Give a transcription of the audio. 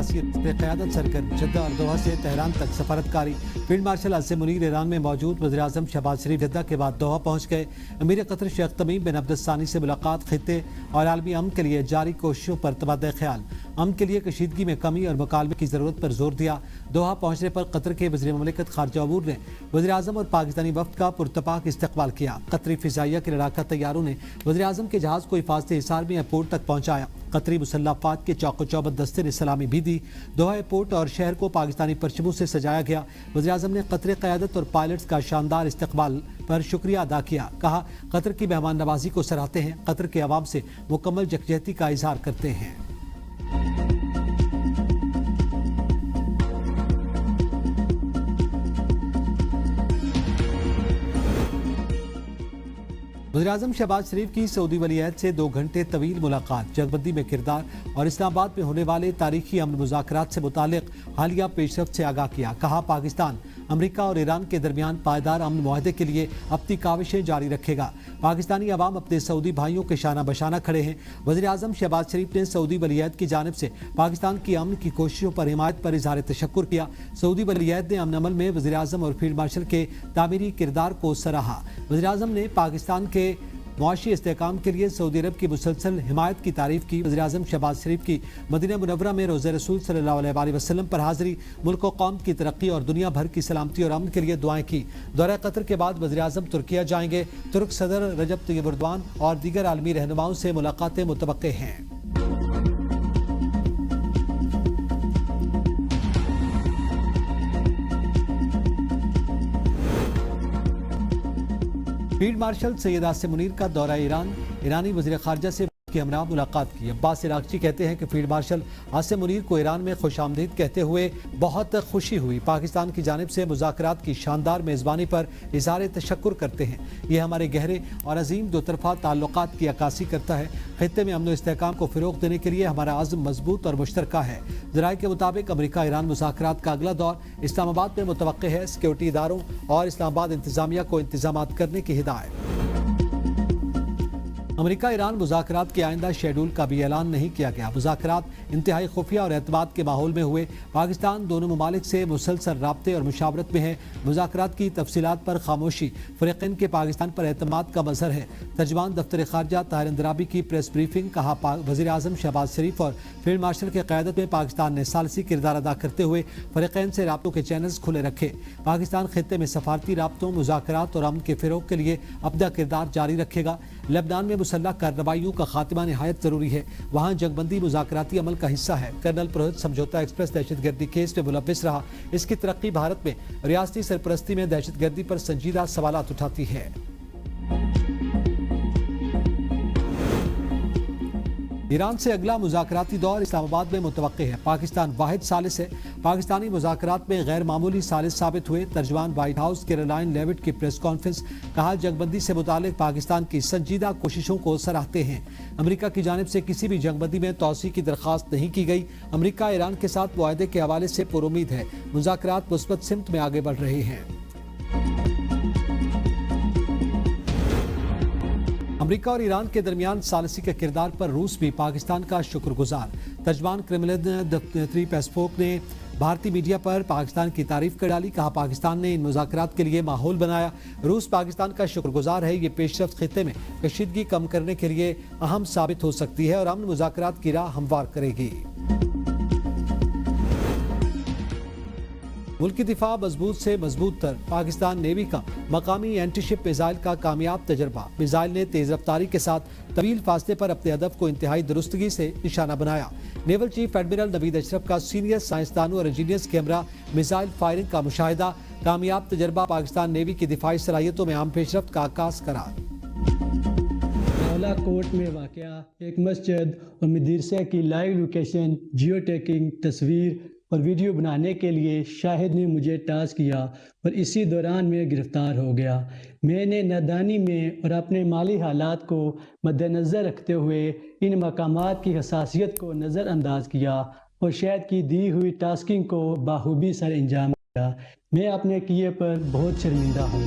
قیادت سرکر جدہ اور دوحہ سے تہران تک سفارت کاری۔ فیلڈ مارشل عاصم منیر ایران میں موجود وزیر اعظم شہباز شریف جدہ کے بعد دوحہ پہنچ گئے۔ امیر قطر شیخ تمیم بن عبد الثانی سے ملاقات، خطے اور عالمی امن کے لیے جاری کوششوں پر تبادلہ خیال، امن کے لیے کشیدگی میں کمی اور مکالمے کی ضرورت پر زور دیا۔ دوحہ پہنچنے پر قطر کے وزیر مملکت خارجہ امور نے وزیر اعظم اور پاکستانی وفد کا پرتپاک استقبال کیا۔ قطری فضائیہ کے لڑاکا طیاروں نے وزیر اعظم کے جہاز کو حفاظت حصار میں ایئرپورٹ تک پہنچایا۔ قطری مسلح افواج کے چوک و چوبند دستے نے سلامی بھی دی۔ دوحہ ایئرپورٹ اور شہر کو پاکستانی پرچموں سے سجایا گیا۔ وزیر اعظم نے قطر قیادت اور پائلٹس کا شاندار استقبال پر شکریہ ادا کیا۔ کہا قطر کی مہمان نوازی کو سراہتے ہیں، قطر کے عوام سے مکمل یکجہتی کا اظہار کرتے ہیں۔ وزیراعظم شہباز شریف کی سعودی ولی عہد سے 2 گھنٹے طویل ملاقات، جنگ بندی میں کردار اور اسلام آباد میں ہونے والے تاریخی امن مذاکرات سے متعلق حالیہ پیش رفت سے آگاہ کیا۔ کہا پاکستان امریکہ اور ایران کے درمیان پائیدار امن معاہدے کے لیے اپنی کاوشیں جاری رکھے گا۔ پاکستانی عوام اپنے سعودی بھائیوں کے شانہ بشانہ کھڑے ہیں۔ وزیر اعظم شہباز شریف نے سعودی ولی عہد کی جانب سے پاکستان کی امن کی کوششوں پر حمایت پر اظہار تشکر کیا۔ سعودی ولی عہد نے امن عمل میں وزیر اعظم اور فیلڈ مارشل کے تعمیری کردار کو سراہا۔ وزیر اعظم نے پاکستان کے معاشی استحکام کے لیے سعودی عرب کی مسلسل حمایت کی تعریف کی۔ وزیر اعظم شہباز شریف کی مدینہ منورہ میں روضہ رسول صلی اللہ علیہ وآلہ وسلم پر حاضری، ملک و قوم کی ترقی اور دنیا بھر کی سلامتی اور امن کے لیے دعائیں کی۔ دورہ قطر کے بعد وزیر اعظم ترکیہ جائیں گے۔ ترک صدر رجب طیب اردوان اور دیگر عالمی رہنماؤں سے ملاقاتیں متوقع ہیں۔ فیلڈ مارشل سید عاصم منیر کا دورہ ایران، ایرانی وزیر خارجہ سے کے ہمراہ ملاقات کی۔ عباس عراقچی کہتے ہیں کہ فیلڈ مارشل عاصم منیر کو ایران میں خوش آمدید کہتے ہوئے بہت خوشی ہوئی۔ پاکستان کی جانب سے مذاکرات کی شاندار میزبانی پر اظہار تشکر کرتے ہیں۔ یہ ہمارے گہرے اور عظیم دو طرفہ تعلقات کی عکاسی کرتا ہے۔ خطے میں امن و استحکام کو فروغ دینے کے لیے ہمارا عزم مضبوط اور مشترکہ ہے۔ ذرائع کے مطابق امریکہ ایران مذاکرات کا اگلا دور اسلام آباد میں متوقع ہے۔ سیکورٹی اداروں اور اسلام آباد انتظامیہ کو انتظامات کرنے کی ہدایت۔ امریکہ ایران مذاکرات کے آئندہ شیڈول کا بھی اعلان نہیں کیا گیا۔ مذاکرات انتہائی خفیہ اور اعتماد کے ماحول میں ہوئے۔ پاکستان دونوں ممالک سے مسلسل رابطے اور مشاورت میں ہے۔ مذاکرات کی تفصیلات پر خاموشی فریقین کے پاکستان پر اعتماد کا مظہر ہے۔ ترجمان دفتر خارجہ طاہر اندرابی کی پریس بریفنگ، کہا وزیر اعظم شہباز شریف اور فیلڈ مارشل کی قیادت میں پاکستان نے ثالثی کردار ادا کرتے ہوئے فریقین سے رابطوں کے چینلز کھلے رکھے۔ پاکستان خطے میں سفارتی رابطوں، مذاکرات اور امن کے فروغ کے لیے اپنا کردار جاری رکھے گا۔ لبنان میں مسلح کارروائیوں کا خاتمہ نہایت ضروری ہے۔ وہاں جنگ بندی مذاکراتی عمل کا حصہ ہے۔ کرنل پروہت سمجھوتا ایکسپریس دہشت گردی کیس میں ملوث رہا۔ اس کی ترقی بھارت میں ریاستی سرپرستی میں دہشت گردی پر سنجیدہ سوالات اٹھاتی ہے۔ ایران سے اگلا مذاکراتی دور اسلام آباد میں متوقع ہے۔ پاکستان واحد ثالث ہے۔ پاکستانی مذاکرات میں غیر معمولی ثالث ثابت ہوئے۔ ترجمان وائٹ ہاؤس کیرولائن لیوٹ کی پریس کانفرنس، کہا جنگ بندی سے متعلق پاکستان کی سنجیدہ کوششوں کو سراہتے ہیں۔ امریکہ کی جانب سے کسی بھی جنگ بندی میں توسیع کی درخواست نہیں کی گئی۔ امریکہ ایران کے ساتھ معاہدے کے حوالے سے پر امید ہے۔ مذاکرات مثبت سمت میں آگے بڑھ رہے ہیں۔ امریکہ اور ایران کے درمیان ثالثی کے کردار پر روس بھی پاکستان کا شکر گزار۔ ترجمان کرملن دمتری پیسکوف نے بھارتی میڈیا پر پاکستان کی تعریف کر ڈالی، کہا پاکستان نے ان مذاکرات کے لیے ماحول بنایا۔ روس پاکستان کا شکر گزار ہے۔ یہ پیش رفت خطے میں کشیدگی کم کرنے کے لیے اہم ثابت ہو سکتی ہے اور امن مذاکرات کی راہ ہموار کرے گی۔ ملکی دفاع مضبوط سے مضبوط تر، پاکستان نیوی کا مقامی اینٹی شپ میزائل کا کامیاب تجربہ۔ میزائل نے تیز رفتاری کے ساتھ طویل فاصلے پر اپنے ہدف کو انتہائی درستگی سے نشانہ بنایا۔ نیول چیف ایڈمرل نوید اشرف کا سینئر سائنسدانوں اور انجینئرز کے ہمراہ میزائل فائرنگ کا مشاہدہ۔ کامیاب تجربہ پاکستان نیوی کی دفاعی صلاحیتوں میں عام پیش رفت کا عکاس قرار۔ کوٹ میں واقع ایک مسجد اور مدرسے کی لائیو لوکیشن، جیو ٹیکنگ، تصویر اور ویڈیو بنانے کے لیے شاہد نے مجھے ٹاسک کیا اور اسی دوران میں گرفتار ہو گیا۔ میں نے نادانی میں اور اپنے مالی حالات کو مد نظر رکھتے ہوئے ان مقامات کی حساسیت کو نظر انداز کیا اور شاہد کی دی ہوئی ٹاسکنگ کو بخوبی سر انجام دیا۔ میں اپنے کیے پر بہت شرمندہ ہوں۔